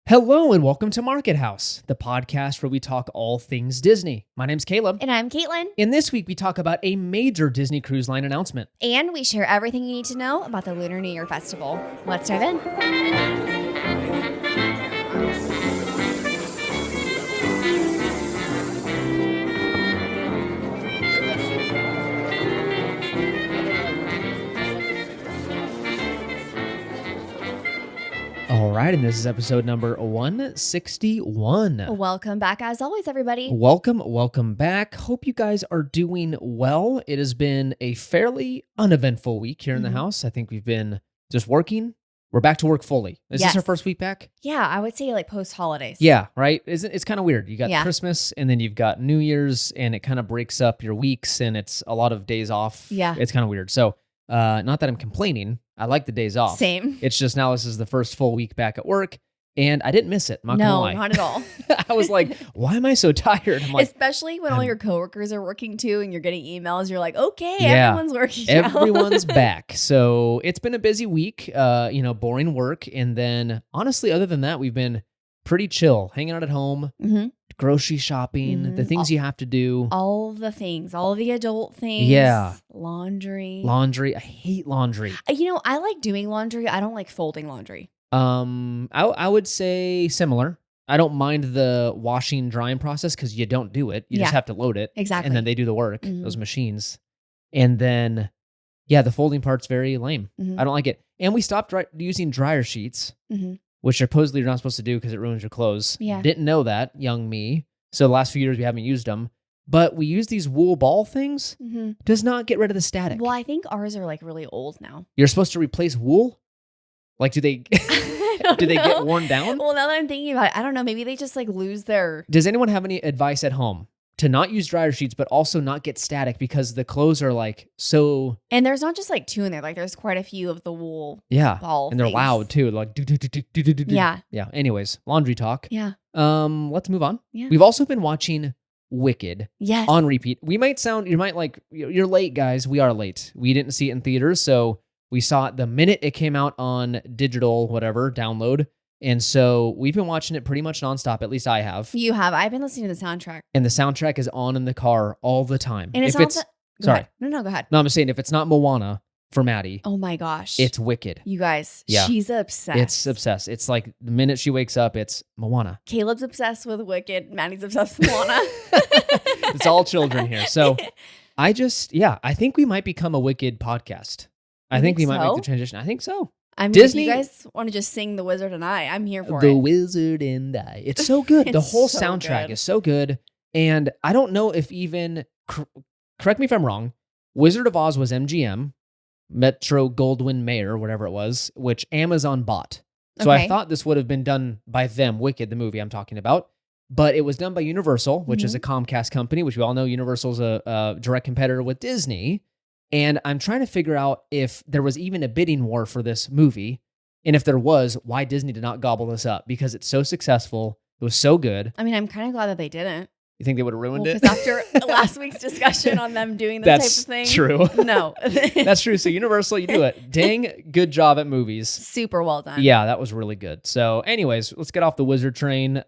Hello and welcome to Market House, the podcast where we talk all things Disney. My name's Caleb. And I'm Caitlin. And this week we talk about a major Disney Cruise Line announcement. And we share everything you need to know about the Lunar New Year Festival. Let's dive in. All right, and this is episode number 161. Welcome back as always, everybody. Welcome back. Hope you guys are doing well. It has been a fairly uneventful week here in the house. I think we've been just working. We're back to work fully. Is this our first week back? Yeah, I would say like post-holidays. Yeah, right? It's kind of weird. You got Yeah. Christmas and then you've got New Year's and it kind of breaks up your weeks and it's a lot of days off. Yeah. It's kind of weird. So not that I'm complaining. I like the days off. Same. It's just now this is the first full week back at work and I didn't miss it. I'm not gonna lie. Not at all. I was like, why am I so tired? I'm like, Especially when all your coworkers are working too and you're getting emails. You're like, okay, Yeah. everyone's working now. everyone's back. So it's been a busy week, boring work. And then honestly, other than that, we've been pretty chill, hanging out at home, Mhm. grocery shopping, the things you have to do. All the things, all the adult things. Yeah. Laundry. Laundry. I hate laundry. I like doing laundry. I don't like folding laundry. I would say similar. I don't mind the washing, drying process because you don't do it. You just Yeah. have to load it. Exactly. And then they do the work, Mhm. those machines. And then, yeah, the folding part's very lame. Mhm. I don't like it. And we stopped using dryer sheets, Mhm. which supposedly you're not supposed to do because it ruins your clothes. Yeah. Didn't know that, young me. So the last few years we haven't used them. But we use these wool ball things. Mhm. Does not get rid of the static. Well, I think ours are like really old now. You're supposed to replace wool? Like, do they do they get know. worn down? Well, now that I'm thinking about it, I don't know. Maybe they just like lose their. Does anyone have any advice at home to not use dryer sheets, but also not get static because the clothes are like so, And there's not just like two in there. Like there's quite a few of the wool yeah, ball. and they're things. loud too, like do do do do do do do. Yeah. Yeah. Anyways, laundry talk. Yeah. Let's move on. Yeah. We've also been watching Wicked Yes. on repeat. You might like, you're late, guys. We are late. We didn't see it in theaters, so we saw it the minute it came out on digital, whatever, download. And so we've been watching it pretty much nonstop. At least I have. You have. I've been listening to the soundtrack. And the soundtrack is on in the car all the time. And it's if not. it's Go sorry. ahead. No, go ahead. No, I'm just saying if it's not Moana for Maddie, Oh my gosh. it's Wicked. You guys. Yeah. She's obsessed. It's obsessed. It's like the minute she wakes up, it's Moana. Caleb's obsessed with Wicked. Maddie's obsessed with Moana. It's all children here. So I think we might become a Wicked podcast. I You think we think might make so? the transition. I think so. I mean, Disney- if you guys want to just sing The Wizard and I'm here for The it. Wizard and I. It's so good. The It's whole so soundtrack good. is so good. And I don't know if even, correct me if I'm wrong, Wizard of Oz was MGM, Metro Goldwyn Mayer, whatever it was, which Amazon bought. So I Okay. thought this would have been done by them, Wicked, the movie I'm talking about. But it was done by Universal, which is a Comcast company, which we all know Universal's a direct competitor with Disney. And I'm trying to figure out if there was even a bidding war for this movie. And if there was, why Disney did not gobble this up, because it's so successful. It was so good. I mean, I'm kind of glad that they didn't. You think they would have ruined Well, it? because after last week's discussion on them doing this That's type of thing. true. No. That's true. So Universal, you do it. Dang, good job at movies. Super well done. Yeah, that was really good. So anyways, let's get off the wizard train.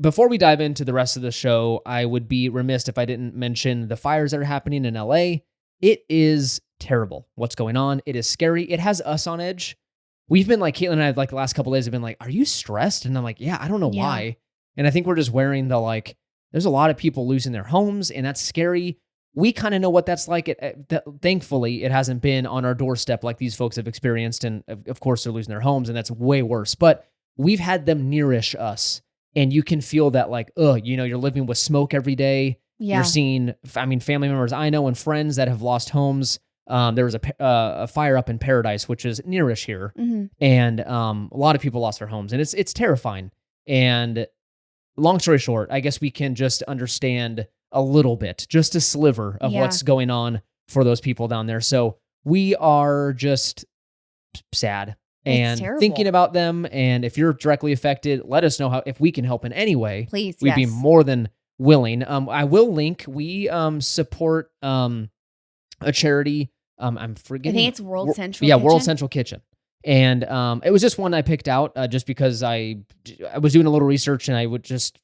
Before we dive into the rest of the show, I would be remiss if I didn't mention the fires that are happening in LA. It is terrible what's going on. It is scary. It has us on edge. We've been like, Caitlin and I, like the last couple of days have been like, are you stressed? And I'm like, yeah, I don't know Yeah. why. And I think we're just wearing the like, there's a lot of people losing their homes and that's scary. We kind of know what that's like. Thankfully, it hasn't been on our doorstep like these folks have experienced. And of course, they're losing their homes and that's way worse. But we've had them nearish us. And you can feel that like, you're living with smoke every day. Yeah. You're seeing, family members I know and friends that have lost homes. There was a fire up in Paradise, which is nearish here. Mm-hmm. And a lot of people lost their homes. And it's terrifying. And long story short, I guess we can just understand a little bit, just a sliver of Yeah. what's going on for those people down there. So we are just sad and terrible. thinking about them. And if you're directly affected, let us know if we can help in any way. Please. We'd be yes. more than willing. I will link. We support a charity. I'm I forgetting. think it's World Central. Yeah, World Kitchen. Central Kitchen. And it was just one I picked out just because I was doing a little research and I would just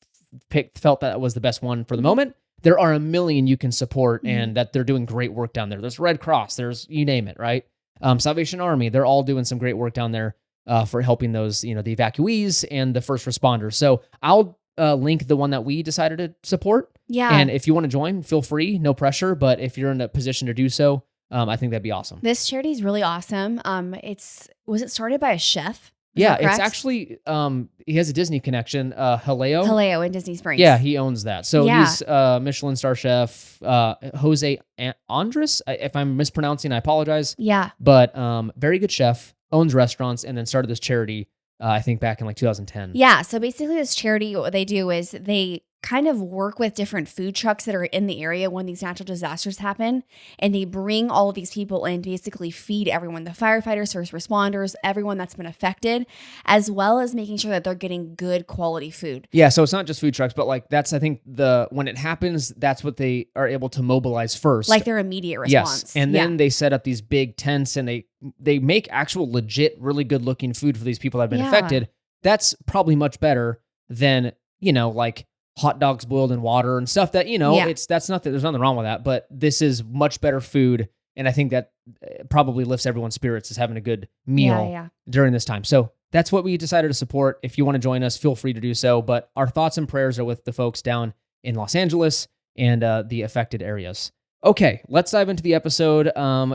felt that was the best one for the moment. There are a million you can support and that they're doing great work down there. There's Red Cross, there's you name it, right? Salvation Army, they're all doing some great work down there for helping those, the evacuees and the first responders. So I'll link the one that we decided to support. Yeah. And if you want to join, feel free, no pressure. But if you're in a position to do so, I think that'd be awesome. This charity is really awesome. Was it started by a chef? Is Yeah, that correct? it's actually he has a Disney connection. Haleo. Haleo in Disney Springs. Yeah, he owns that. So Yeah. he's Michelin star chef Jose Andres. If I'm mispronouncing, I apologize. Yeah. But very good chef, owns restaurants, and then started this charity. I think back in like 2010. Yeah. So basically, this charity, what they do is they kind of work with different food trucks that are in the area when these natural disasters happen. And they bring all of these people in to basically feed everyone, the firefighters, first responders, everyone that's been affected, as well as making sure that they're getting good quality food. Yeah, so it's not just food trucks, but like that's I think when it happens, that's what they are able to mobilize first. Like their immediate response. Yes, and then they set up these big tents and they make actual legit, really good looking food for these people that have been affected. That's probably much better than like hot dogs boiled in water and stuff that there's nothing wrong with that. But this is much better food, and I think that probably lifts everyone's spirits is having a good meal during this time. So that's what we decided to support. If you want to join us, feel free to do so. But our thoughts and prayers are with the folks down in Los Angeles and the affected areas. Okay, let's dive into the episode.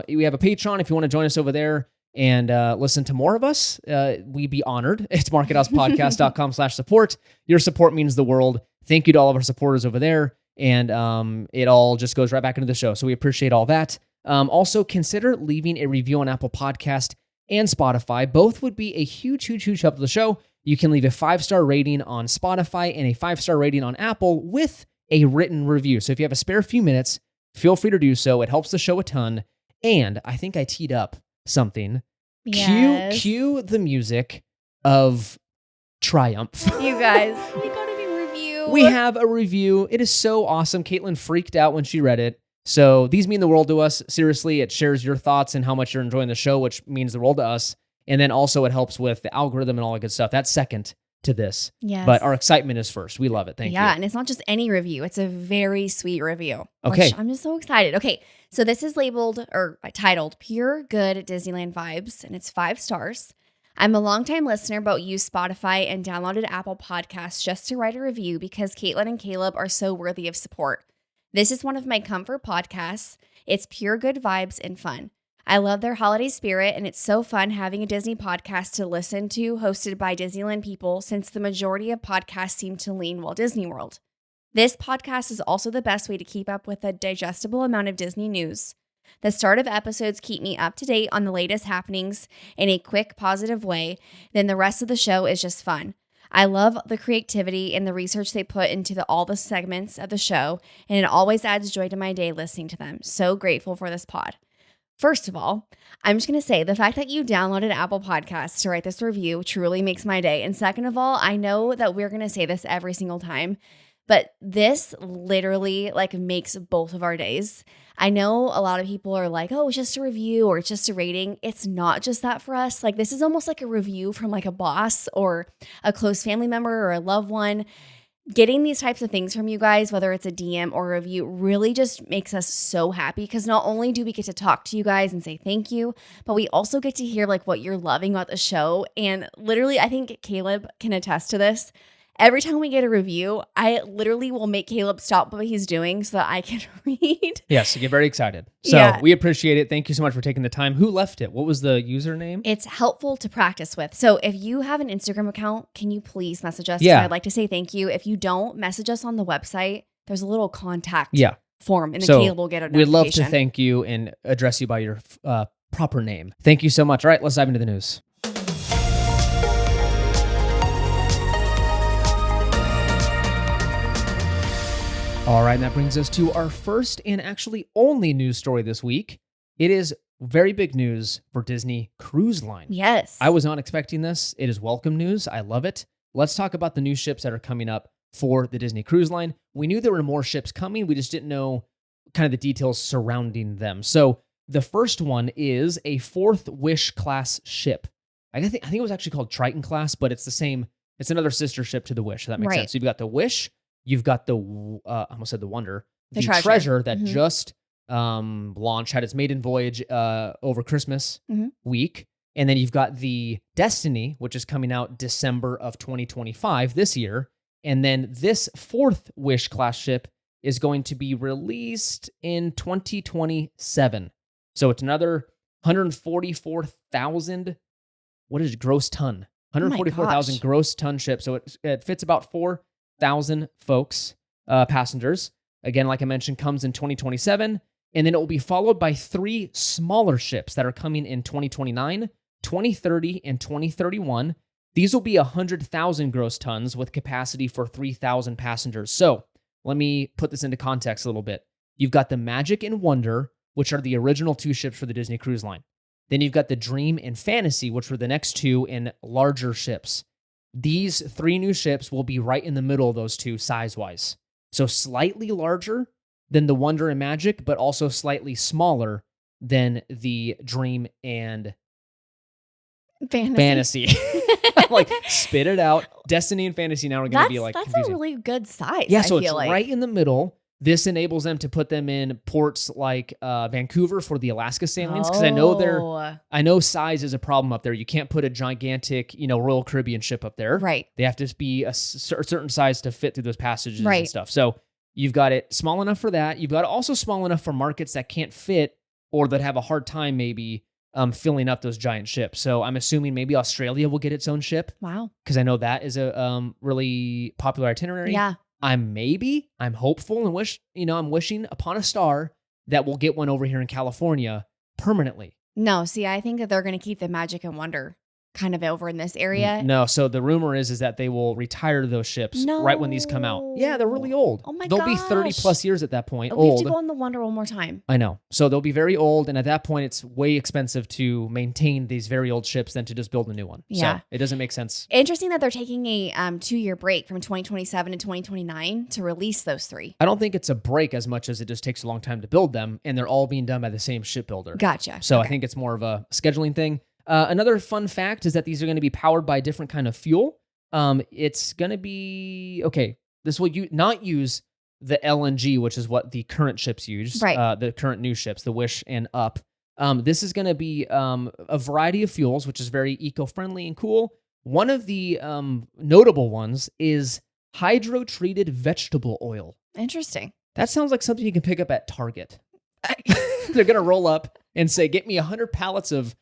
We have a Patreon if you want to join us over there and listen to more of us. We'd be honored. It's markethousepodcast.com/support. Your support means the world. Thank you to all of our supporters over there. And it all just goes right back into the show. So we appreciate all that. Also, consider leaving a review on Apple Podcast and Spotify. Both would be a huge, huge, huge help to the show. You can leave a 5-star rating on Spotify and a 5-star rating on Apple with a written review. So if you have a spare few minutes, feel free to do so. It helps the show a ton. And I think I teed up something. Yes. Cue the music of triumph. You guys, we got a new review. We have a review. It is so awesome. Caitlin freaked out when she read it. So these mean the world to us. Seriously, it shares your thoughts and how much you're enjoying the show, which means the world to us. And then also it helps with the algorithm and all that good stuff. That's second to this. Yes. But our excitement is first. We love it. Thank you. Yeah, and it's not just any review. It's a very sweet review. Okay. Which I'm just so excited. Okay, so this is titled Pure Good Disneyland Vibes, and it's 5 stars. I'm a longtime listener but use Spotify and downloaded Apple Podcasts just to write a review because Caitlin and Caleb are so worthy of support. This is one of my comfort podcasts. It's pure good vibes and fun. I love their holiday spirit, and it's so fun having a Disney podcast to listen to hosted by Disneyland people since the majority of podcasts seem to lean Walt Disney World. This podcast is also the best way to keep up with a digestible amount of Disney news. The start of episodes keep me up to date on the latest happenings in a quick, positive way, then the rest of the show is just fun. I love the creativity and the research they put into all the segments of the show, and it always adds joy to my day listening to them. So grateful for this pod. First of all, I'm just going to say the fact that you downloaded Apple Podcasts to write this review truly makes my day. And second of all, I know that we're going to say this every single time, but this literally makes both of our days. I know a lot of people are like, oh, it's just a review or it's just a rating. It's not just that for us. This is almost like a review from a boss or a close family member or a loved one. Getting these types of things from you guys, whether it's a DM or a review, really just makes us so happy because not only do we get to talk to you guys and say thank you, but we also get to hear what you're loving about the show. And literally, I think Caleb can attest to this. Every time we get a review, I literally will make Caleb stop what he's doing so that I can read. Yes, you get very excited. So we appreciate it. Thank you so much for taking the time. Who left it? What was the username? It's helpful to practice with. So if you have an Instagram account, can you please message us? Yeah. I'd like to say thank you. If you don't, message us on the website. There's a little contact form, and then Caleb will get a notification. We'd love to thank you and address you by your proper name. Thank you so much. All right, let's dive into the news. All right, and that brings us to our first and actually only news story this week. It is very big news for Disney Cruise Line. Yes. I was not expecting this. It is welcome news. I love it. Let's talk about the new ships that are coming up for the Disney Cruise Line. We knew there were more ships coming. We just didn't know kind of the details surrounding them. So the first one is a Fourth Wish class ship. think it was actually called Triton class, but it's the same. It's another sister ship to the Wish. If that makes Right. sense. So you've got the Wish, you've got the I almost said the Wonder, The the Treasure. Treasure that Mhm. just launched, had its maiden voyage over Christmas Mhm. week, and then you've got the Destiny, which is coming out December of 2025 this year, and then this fourth Wish class ship is going to be released in 2027. So it's another 144,000. What is it, gross ton? Oh my 144,000 gosh. gross ton ship. So it fits about 4,000 folks, passengers. Again, like I mentioned, comes in 2027. And then it will be followed by 3 smaller ships that are coming in 2029, 2030, and 2031. These will be 100,000 gross tons with capacity for 3,000 passengers. So let me put this into context a little bit. You've got the Magic and Wonder, which are the original 2 ships for the Disney Cruise Line. Then you've got the Dream and Fantasy, which were the next 2 in larger ships. These 3 new ships will be right in the middle of those 2 size-wise. So slightly larger than the Wonder and Magic, but also slightly smaller than the Dream and Fantasy. I'm like, spit it out. Destiny and Fantasy now are going to be like That's confusing. a really good size. Yeah, I so feel it's like. right in the middle. This enables them to put them in ports like Vancouver for the Alaska sailings, because I know size is a problem up there. You can't put a gigantic, Royal Caribbean ship up there. Right. They have to be a certain size to fit through those passages and Right. stuff. So you've got it small enough for that. You've got it also small enough for markets that can't fit or that have a hard time maybe filling up those giant ships. So I'm assuming maybe Australia will get its own ship, Wow. because I know that is a really popular itinerary. Yeah. I'm hopeful and I'm wishing upon a star that we'll get one over here in California permanently. No, see, I think that they're going to keep the Magic and Wonder kind of over in this area. No, so the rumor is that they will retire those ships right when these come out. Yeah, they're really old. Oh my They'll be 30 gosh. plus years at that point. We have Old. to go on the Wonder one more time. I know. So they'll be very old, and at that point, it's way expensive to maintain these very old ships than to just build a new one. Yeah. So it doesn't make sense. Interesting that they're taking a 2-year break from 2027 to 2029 to release those 3. I don't think it's a break as much as it just takes a long time to build them, and they're all being done by the same shipbuilder. Gotcha. So Okay. I think it's more of a scheduling thing. Another fun fact is that these are going to be powered by a different kind of fuel. It's going to be, this will not use the LNG, which is what the current ships use, Right. the current new ships, the Wish and Up. This is going to be a variety of fuels, which is very eco-friendly and cool. One of the notable ones is hydro-treated vegetable oil. Interesting. That sounds like something you can pick up at Target. They're going to roll up and say, get me 100 pallets of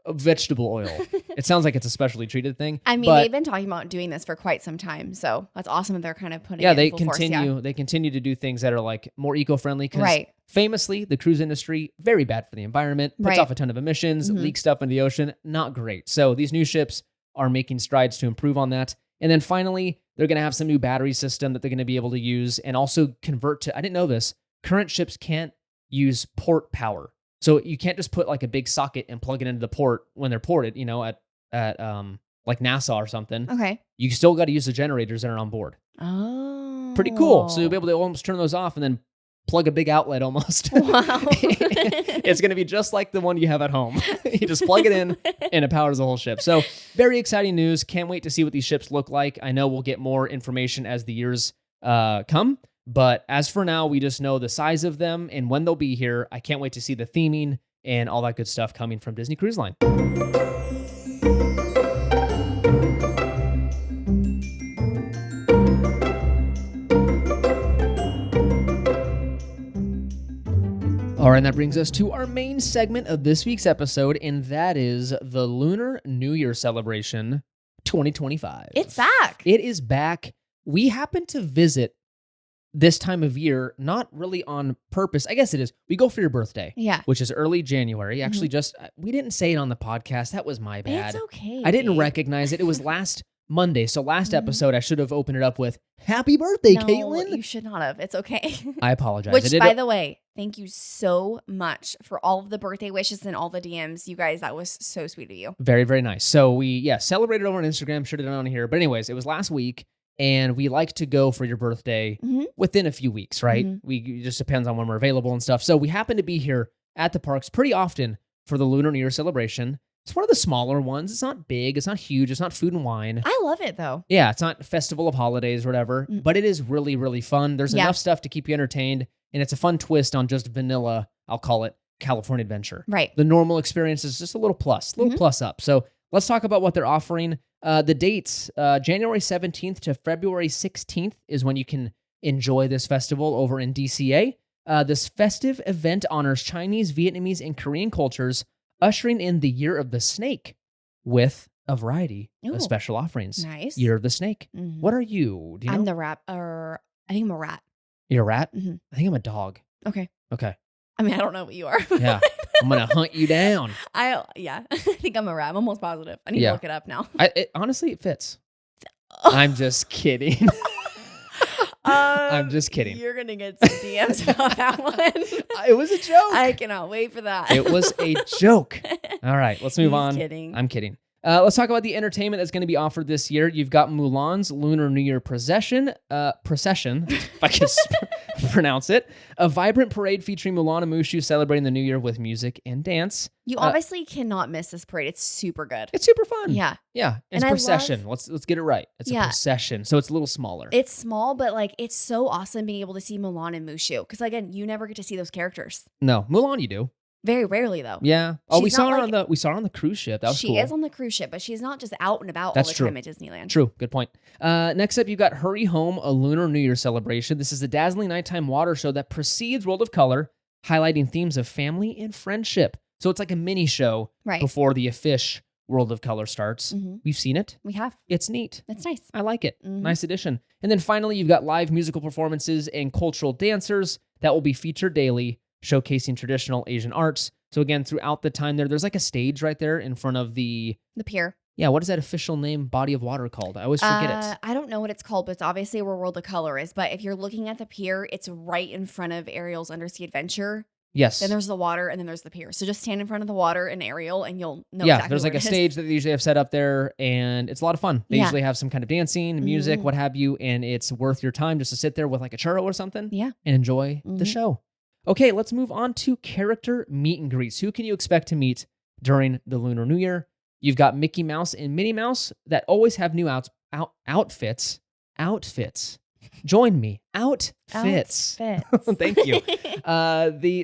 vegetable oil. It sounds like it's a specially treated thing. I mean, but they've been talking about doing this for quite some time, so that's awesome that they're kind of putting it they in full force, continue. They continue to do things that are like more eco-friendly. Because Right. famously, the cruise industry, very bad for the environment, puts Right. off a ton of emissions, Mhm. leaks stuff into the ocean. Not great. So these new ships are making strides to improve on that. And then finally, they're going to have some new battery system that they're going to be able to use and also convert to. I didn't know this. Current ships can't use port power. So you can't just put like a big socket and plug it into the port when they're ported, at like NASA or something. Okay. You still got to use the generators that are on board. Oh. Pretty cool. So you'll be able to almost turn those off and then plug a big outlet almost. Wow. It's going to be just like the one you have at home. You just plug it in and it powers the whole ship. So very exciting news. Can't wait to see what these ships look like. I know we'll get more information as the years come. But as for now, we just know the size of them and when they'll be here. I can't wait to see the theming and all that good stuff coming from Disney Cruise Line. All right, and that brings us to our main segment of this week's episode, and that is the Lunar New Year celebration 2025. It's back. It is back. We happen to visit this time of year, not really on purpose. I guess it is. We go for your birthday, Yeah. which is early January. Actually, we didn't say it on the podcast. That was my bad. It's okay. I didn't recognize it. It was last Monday. So last episode, I should have opened it up with "Happy birthday, No, Caitlin." you should not have. It's okay. I apologize. Which, I did by it- the way, thank you so much for all of the birthday wishes and all the DMs. You guys, that was so sweet of you. Very, very nice. So we, celebrated over on Instagram, should have done it on here. But anyways, it was last week, and we like to go for your birthday Mhm. within a few weeks, right? Mhm. It just depends on when we're available and stuff. So we happen to be here at the parks pretty often for the Lunar New Year celebration. It's one of the smaller ones. It's not big. It's not huge. It's not Food and Wine. I love it though. Yeah, it's not Festival of Holidays or whatever, but it is really, really fun. There's enough stuff to keep you entertained, and it's a fun twist on just vanilla, I'll call it, California Adventure. Right. The normal experience is just a little plus up. So let's talk about what they're offering. The dates, January 17th to February 16th is when you can enjoy this festival over in DCA. This festive event honors Chinese, Vietnamese, and Korean cultures, ushering in the Year of the Snake with a variety of special offerings. Nice. Year of the Snake. Mm-hmm. What are you? Do you know? I'm the rat, or I think I'm a rat. You're a rat? Mm-hmm. I think I'm a dog. Okay. I mean, I don't know what you are. Yeah. I'm going to hunt you down. I think I'm a rat. I'm almost positive. I need to look it up now. Honestly, it fits. I'm just kidding. I'm just kidding. You're going to get some DMs about that one. It was a joke. I cannot wait for that. It was a joke. All right, let's move on. Kidding. I'm kidding. Let's talk about the entertainment that's going to be offered this year. You've got Mulan's Lunar New Year procession, if I can pronounce it. A vibrant parade featuring Mulan and Mushu celebrating the New Year with music and dance. You obviously cannot miss this parade. It's super good. It's super fun. Yeah. Yeah. It's And procession. Let's get it right. It's a procession. So it's a little smaller. It's small, but like it's so awesome being able to see Mulan and Mushu. Because again, you never get to see those characters. No, Mulan you do. Very rarely though. Yeah. Oh, we She's saw her not on the cruise ship. That was cool. She is on the cruise ship, but she's not just out and about That's all the true. time at Disneyland. True. Good point. Next up, you've got Hurry Home, a Lunar New Year celebration. This is a dazzling nighttime water show that precedes World of Color, highlighting themes of family and friendship. So it's like a mini show before the official World of Color starts. Mm-hmm. We've seen it. We have. It's neat. It's nice. I like it. Mm-hmm. Nice addition. And then finally, you've got live musical performances and cultural dancers that will be featured daily, showcasing traditional Asian arts. So again, throughout the time there's like a stage right there in front of the pier. Yeah, what is that official name, body of water called? I always forget it. I don't know what it's called, but it's obviously where World of Color is. But if you're looking at the pier, it's right in front of Ariel's Undersea Adventure. Yes. Then there's the water, and then there's the pier. So just stand in front of the water and Ariel, and you'll know yeah, exactly there's like a stage that they usually have set up there, and it's a lot of fun. They usually have some kind of dancing, music, what have you, and it's worth your time just to sit there with like a churro or something and enjoy the show. Okay, let's move on to character meet and greets. Who can you expect to meet during the Lunar New Year? You've got Mickey Mouse and Minnie Mouse that always have new outfits. Outfits. Join me. Outfits. Thank you.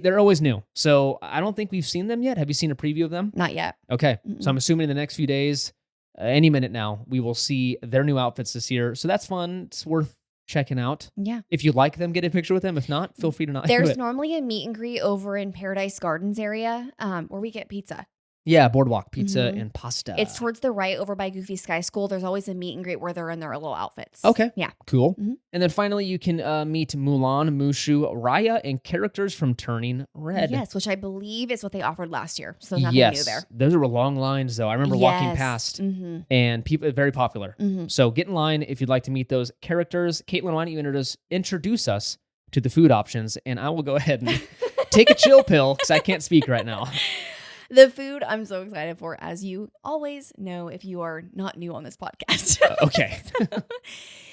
They're always new. So I don't think we've seen them yet. Have you seen a preview of them? Not yet. Okay. So I'm assuming in the next few days, any minute now, we will see their new outfits this year. So that's fun. It's worth checking out. Yeah. If you like them, get a picture with them. If not, feel free to not. There's normally a meet and greet over in Paradise Gardens area where we get pizza. Yeah, Boardwalk Pizza and Pasta. It's towards the right over by Goofy Sky School. There's always a meet and greet where they're in their little outfits. Okay. Yeah. Cool. And then finally, you can meet Mulan, Mushu, Raya, and characters from Turning Red. Yes, which I believe is what they offered last year. So nothing new there. Those were long lines, though. I remember walking past, and people very popular. So get in line if you'd like to meet those characters. Caitlin, why don't you introduce us to the food options, and I will go ahead and take a chill pill because I can't speak right now. The food I'm so excited for, as you always know if you are not new on this podcast. Okay.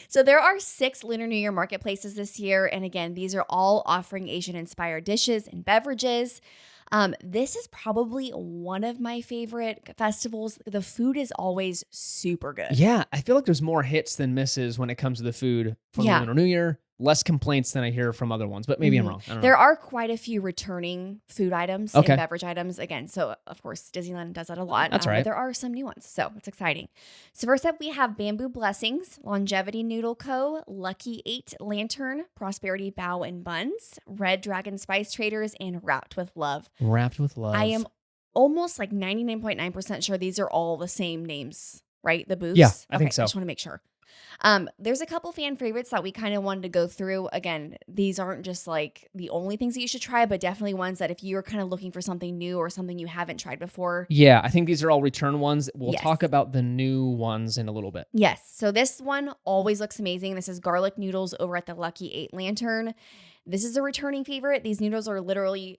So there are 6 Lunar New Year marketplaces this year. And again, these are all offering Asian-inspired dishes and beverages. This is probably one of my favorite festivals. The food is always super good. Yeah, I feel like there's more hits than misses when it comes to the food for the Lunar New Year. Less complaints than I hear from other ones, but maybe I'm wrong. I don't know. There are quite a few returning food items and beverage items. Again, so of course, Disneyland does that a lot. That's right. But there are some new ones, so it's exciting. So first up, we have Bamboo Blessings, Longevity Noodle Co., Lucky 8 Lantern, Prosperity Bow and Buns, Red Dragon Spice Traders, and Wrapped with Love. Wrapped with Love. I am almost like 99.9% sure these are all the same names, right? The booths? Yeah, I think so. I just want to make sure. There's a couple fan favorites that we kind of wanted to go through. Again, these aren't just like the only things that you should try, but definitely ones that if you're kind of looking for something new or something you haven't tried before. Yeah, I think these are all return ones. We'll talk about the new ones in a little bit. Yes. So this one always looks amazing. This is garlic noodles over at the Lucky 8 Lantern. This is a returning favorite. These noodles are literally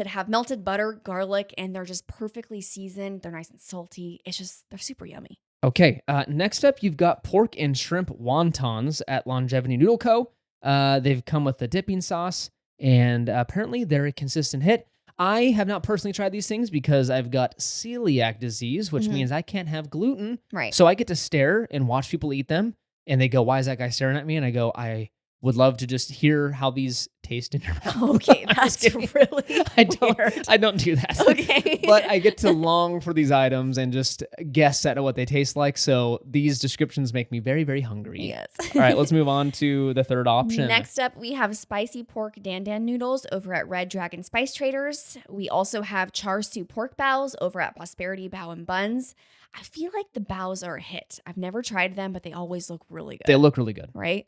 have melted butter, garlic, and they're just perfectly seasoned. They're nice and salty. They're super yummy. Okay, next up, you've got pork and shrimp wontons at Longevity Noodle Co. They've come with the dipping sauce, and apparently they're a consistent hit. I have not personally tried these things because I've got celiac disease, which means I can't have gluten. Right. So I get to stare and watch people eat them. And they go, why is that guy staring at me? And I go, I would love to just hear how these taste in your mouth. Okay, that's really I don't do that. Okay. But I get to long for these items and just guess at what they taste like. So these descriptions make me very, very hungry. Yes. All right, let's move on to the third option. Next up, we have spicy pork dan dan noodles over at Red Dragon Spice Traders. We also have char siu pork bows over at Prosperity Bao and Buns. I feel like the bows are a hit. I've never tried them, but they always look really good. They look really good. Right?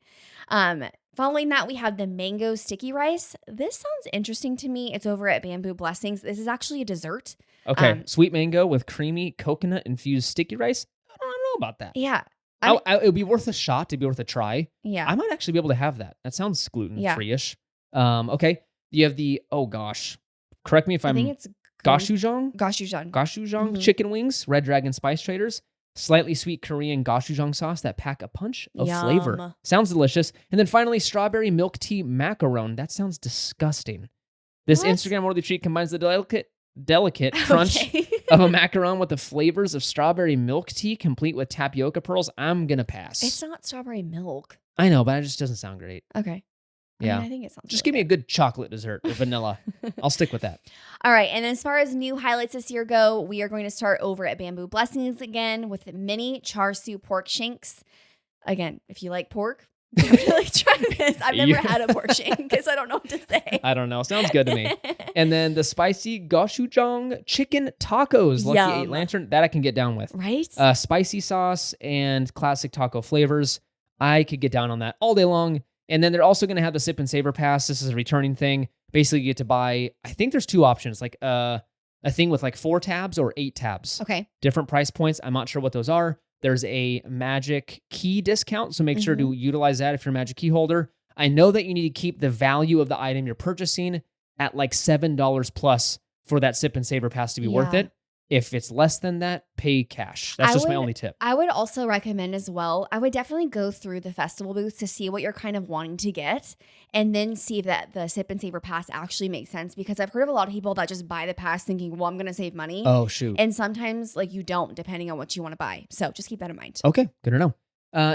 Following that, we have the mango sticky rice. This sounds interesting to me. It's over at Bamboo Blessings. This is actually a dessert. Okay, sweet mango with creamy coconut infused sticky rice. I don't know about that. Yeah. It would be worth a shot. It'd be worth a try. Yeah. I might actually be able to have that. That sounds gluten-free-ish. Okay, you have the, oh gosh, correct me if I think it's gochujang? Gochujang Chicken wings, Red Dragon Spice Traders. Slightly sweet Korean gochujang sauce that pack a punch of flavor. Sounds delicious. And then finally, strawberry milk tea macaron. That sounds disgusting. This Instagram-worthy treat combines the delicate crunch of a macaron with the flavors of strawberry milk tea, complete with tapioca pearls. I'm going to pass. It's not strawberry milk. I know, but it just doesn't sound great. Okay. Yeah. I think it sounds Just give me a good chocolate dessert or vanilla. I'll stick with that. All right. And as far as new highlights this year go, we are going to start over at Bamboo Blessings again with the mini char siu pork shanks. Again, if you like pork, definitely try this. I've never had a pork shank because I don't know what to say. I don't know. Sounds good to me. And then the spicy gochujang chicken tacos. Lucky Yum. 8 Lantern. That I can get down with. Right? Spicy sauce and classic taco flavors. I could get down on that all day long. And then they're also going to have the Sip and Savor Pass. This is a returning thing. Basically, you get to buy, I think there's 2 options, like a thing with like 4 tabs or 8 tabs. Okay. Different price points. I'm not sure what those are. There's a magic key discount, so make sure to utilize that if you're a magic key holder. I know that you need to keep the value of the item you're purchasing at like $7 plus for that Sip and Savor Pass to be worth it. If it's less than that, pay cash. That's just my only tip. I would also recommend as well, I would definitely go through the festival booths to see what you're kind of wanting to get and then see if that the Sip and Savor Pass actually makes sense, because I've heard of a lot of people that just buy the pass thinking, well, I'm going to save money. Oh, shoot. And sometimes like you don't, depending on what you want to buy. So just keep that in mind. Okay, good to know.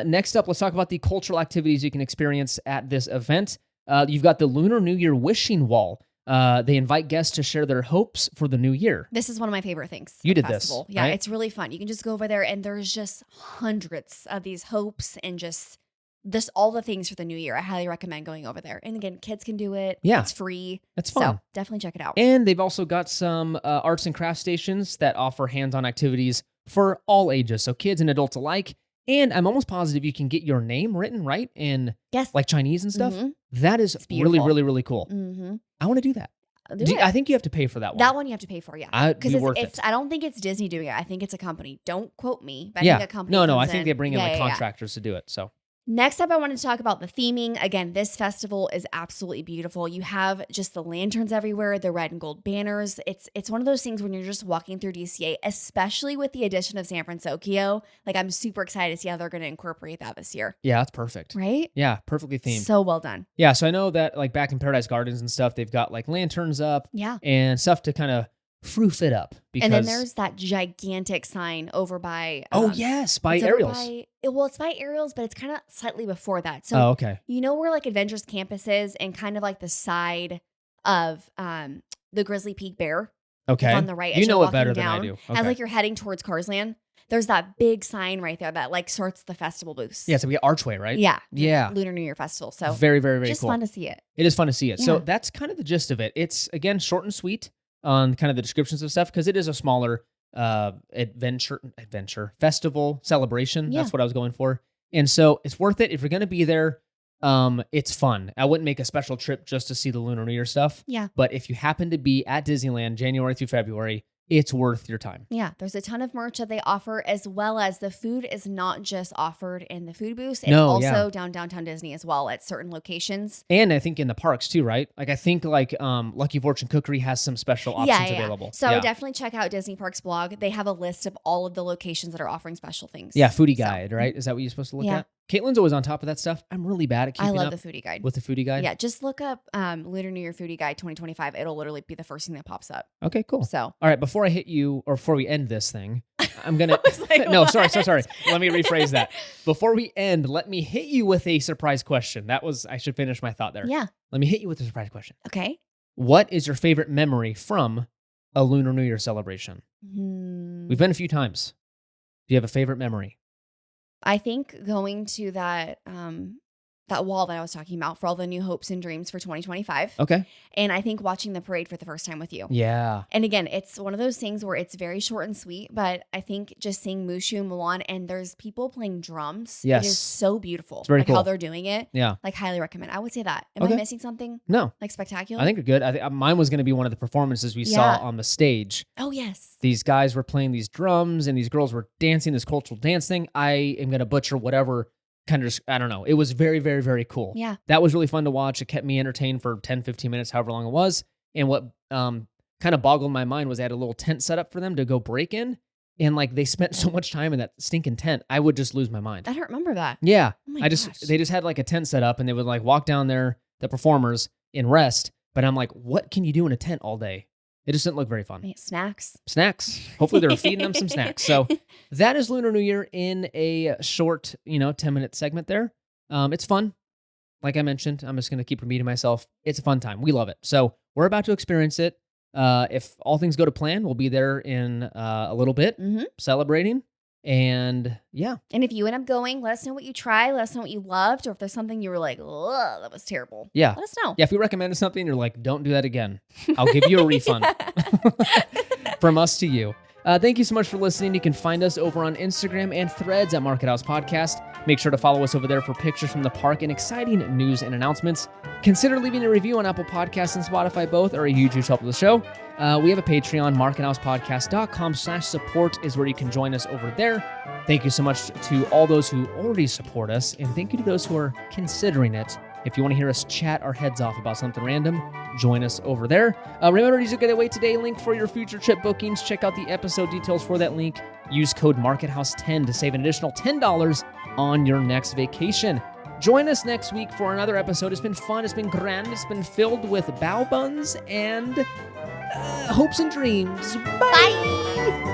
Next up, let's talk about the cultural activities you can experience at this event. You've got the Lunar New Year wishing wall. They invite guests to share their hopes for the new year. This is one of my favorite things. You did festival. this. Yeah, right? It's really fun. You can just go over there and there's just hundreds of these hopes and just this all the things for the new year. I highly recommend going over there. And again, kids can do it. Yeah. It's free. That's fun. So definitely check it out. And they've also got some arts and craft stations that offer hands-on activities for all ages, so kids and adults alike. And I'm almost positive you can get your name written, right, in like Chinese and stuff. That is really, really, really cool. I want to do that. I think you have to pay for that one. That one you have to pay for, yeah. Because it's I don't think it's Disney doing it. I think it's a company. Don't quote me. But I think a company. No, I think they bring in contractors to do it. So next up, I wanted to talk about the theming. Again, this festival is absolutely beautiful. You have just the lanterns everywhere, the red and gold banners. It's one of those things when you're just walking through DCA, especially with the addition of San Francisco. Like, I'm super excited to see how they're going to incorporate that this year. Yeah, that's perfect. Right? Yeah, perfectly themed. So well done. Yeah, so I know that like back in Paradise Gardens and stuff, they've got like lanterns up and stuff to kind of froof it up. And then there's that gigantic sign over by... by Ariel's. It's by Ariel's, but it's kind of slightly before that. So, you know where like Adventures Campus is and kind of like the side of the Grizzly Peak Bear? Okay. Like on the right. You know it better than I do. Okay. As like you're heading towards Carsland, there's that big sign right there that like sorts the festival booths. Yeah, so we get Archway, right? Yeah. Yeah. Lunar New Year Festival. So very, very, very just cool. Fun to see it. It is fun to see it. Yeah. So that's kind of the gist of it. It's, again, short and sweet on kind of the descriptions of stuff because it is a smaller adventure festival celebration. That's what I was going for. And so it's worth it if you're going to be there. It's fun. I wouldn't make a special trip just to see the Lunar New Year stuff. Yeah. But if you happen to be at Disneyland January through February, it's worth your time. Yeah, there's a ton of merch that they offer, as well as the food is not just offered in the food booths. It's also downtown Disney as well at certain locations. And I think in the parks too, right? Like I think like Lucky Fortune Cookery has some special options available. So definitely check out Disney Parks blog. They have a list of all of the locations that are offering special things. Yeah, foodie guide, right? Is that what you're supposed to look at? Caitlin's always on top of that stuff. I'm really bad at keeping I love up the foodie guide. with the foodie guide. Yeah, just look up Lunar New Year Foodie Guide 2025. It'll literally be the first thing that pops up. Okay, cool. So, All right, before I hit you, or before we end this thing, I'm going I was like, to... No, what? sorry. Let me rephrase that. Before we end, let me hit you with a surprise question. I should finish my thought there. Yeah. Let me hit you with a surprise question. Okay. What is your favorite memory from a Lunar New Year celebration? We've been a few times. Do you have a favorite memory? I think going to that wall that I was talking about for all the new hopes and dreams for 2025. Okay. And I think watching the parade for the first time with you. Yeah. And again, it's one of those things where it's very short and sweet, but I think just seeing Mushu and Mulan and there's people playing drums. Yes. It is so beautiful. It's very how cool. they're doing it. Yeah. Like highly recommend. I would say that. Am Okay. I missing something? No. Like spectacular? I think you're good. I think mine was going to be one of the performances we saw on the stage. Oh, yes. These guys were playing these drums and these girls were dancing this cultural dance thing. I am going to butcher whatever kind of, I don't know. It was very, very, very cool. Yeah. That was really fun to watch. It kept me entertained for 10, 15 minutes, however long it was. And what kind of boggled my mind was they had a little tent set up for them to go break in. And like they spent so much time in that stinking tent, I would just lose my mind. I don't remember that. Yeah. Oh my gosh. They just had like a tent set up and they would like walk down there, the performers, and rest. But I'm like, what can you do in a tent all day? It just didn't look very fun. Snacks. Hopefully they're feeding them some snacks. So that is Lunar New Year in a short, 10-minute segment there. It's fun. Like I mentioned, I'm just going to keep repeating myself. It's a fun time. We love it. So we're about to experience it. If all things go to plan, we'll be there in a little bit celebrating. And yeah. And if you end up going, let us know what you tried. Let us know what you loved. Or if there's something you were like, oh, that was terrible. Yeah. Let us know. Yeah, if we recommended something, you're like, don't do that again. I'll give you a refund. From us to you. Thank you so much for listening. You can find us over on Instagram and Threads at Market House Podcast. Make sure to follow us over there for pictures from the park and exciting news and announcements. Consider leaving a review on Apple Podcasts and Spotify both are a huge help to the show. We have a Patreon, markethousepodcast.com/support is where you can join us over there. Thank you so much to all those who already support us, and thank you to those who are considering it. If you want to hear us chat our heads off about something random, join us over there. Remember to use a Getaway Today link for your future trip bookings. Check out the episode details for that link. Use code MarketHouse10 to save an additional $10 on your next vacation. Join us next week for another episode. It's been fun. It's been grand. It's been filled with bao buns and hopes and dreams. Bye. Bye.